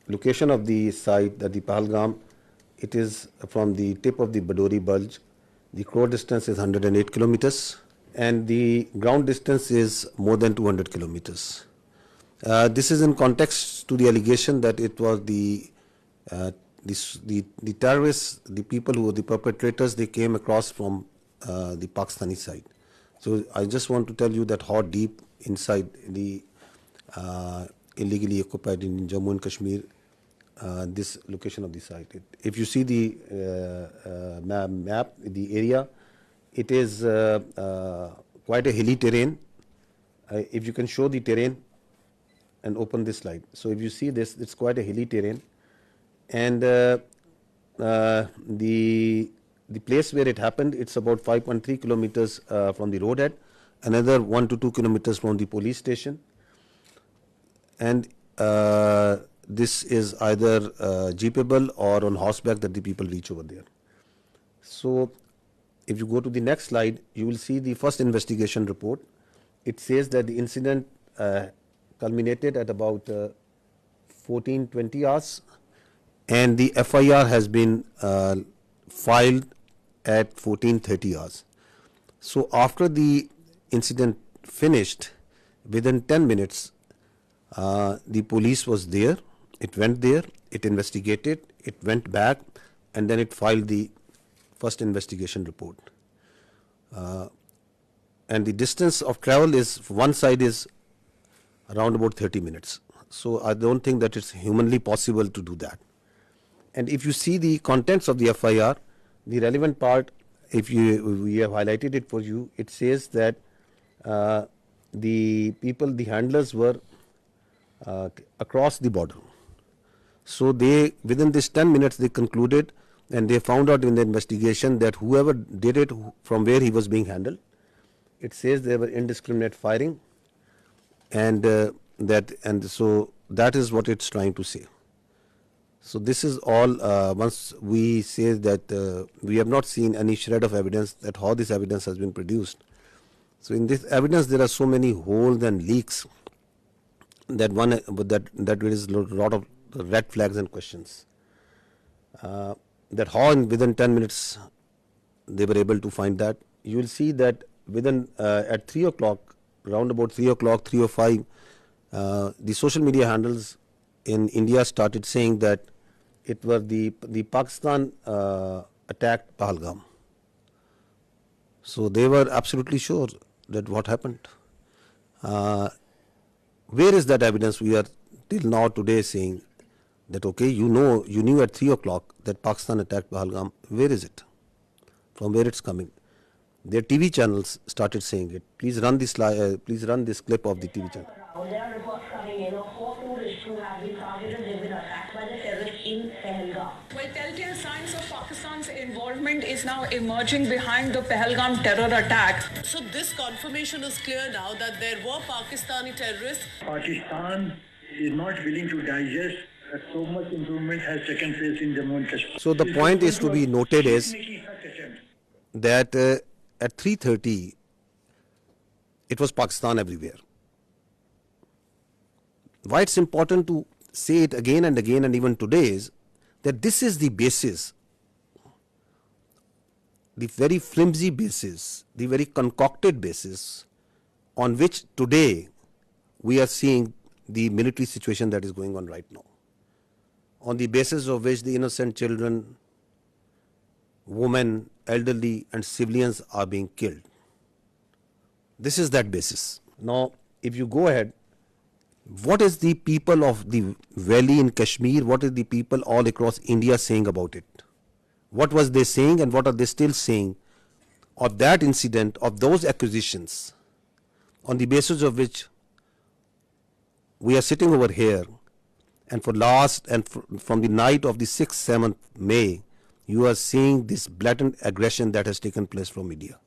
location of the site, that the Pahlegam, it is from the tip of the Badori Bulge. The crore distance is 108 kilometers and the ground distance is more than 200 kilometers. This is in context to the allegation that it was the terrorists, the people who were the perpetrators, they came across from the Pakistani side. So I just want to tell you that how deep inside the illegally occupied in Jammu and Kashmir this location of the site. If you see the map, the area, it is quite a hilly terrain. If you can show the terrain and open this slide. So if you see this, it's quite a hilly terrain, and the place where it happened, it's about 5.3 kilometers from the roadhead, another 1 to 2 kilometers from the police station, and this is either jeepable or on horseback that the people reach over there. So if you go to the next slide, you will see the first investigation report. It says that the incident culminated at about 14:20 hours, and the FIR has been filed at 14:30 hours. So after the incident finished, within 10 minutes, the police was there. It went there, it investigated, it went back, and then it filed the first investigation report. And the distance of travel is, one side is around about 30 minutes. So I don't think that it's humanly possible to do that. And if you see the contents of the FIR, the relevant part, we have highlighted it for you, it says that the people, the handlers were across the border. So they, within this 10 minutes, they concluded, and they found out in the investigation that whoever did it, from where he was being handled, it says there were indiscriminate firing, and so that is what it's trying to say. So this is all. Once we say that we have not seen any shred of evidence that how this evidence has been produced. So in this evidence there are so many holes and leaks that that raises a lot of red flags and questions. That how within 10 minutes they were able to find that. You will see that within at 3 o'clock, around about 3 o'clock, 3:05, the social media handles in India started saying that it was the Pakistan attacked Pahlegam. So they were absolutely sure that what happened. Where is that evidence? We are till now today saying that okay, you knew at 3 o'clock that Pakistan attacked Pahlegam. Where is it? From where it's coming? Their TV channels started saying it. Please run this please run this clip of the TV channel. There are reports coming in of 4 tourists who have been targeted. They've been attacked by the terrorists in Pahlegam. Well, telltale signs of Pakistan's involvement is now emerging behind the Pahlegam terror attack. So this confirmation is clear now that there were Pakistani terrorists. Pakistan is not willing to digest that so much improvement has taken place in Jammu and Kashmir. So the point is to be noted is that at 3:30 it was Pakistan everywhere. Why it's important to say it again and again and even today is that this is the basis, the very flimsy basis, the very concocted basis on which today we are seeing the military situation that is going on right now, on the basis of which the innocent children, women, elderly and civilians are being killed. This is that basis. Now, if you go ahead, what is the people of the valley in Kashmir, what is the people all across India saying about it? What was they saying and what are they still saying of that incident, of those accusations, on the basis of which we are sitting over here, and from the night of the 6th, 7th May, you are seeing this blatant aggression that has taken place from media.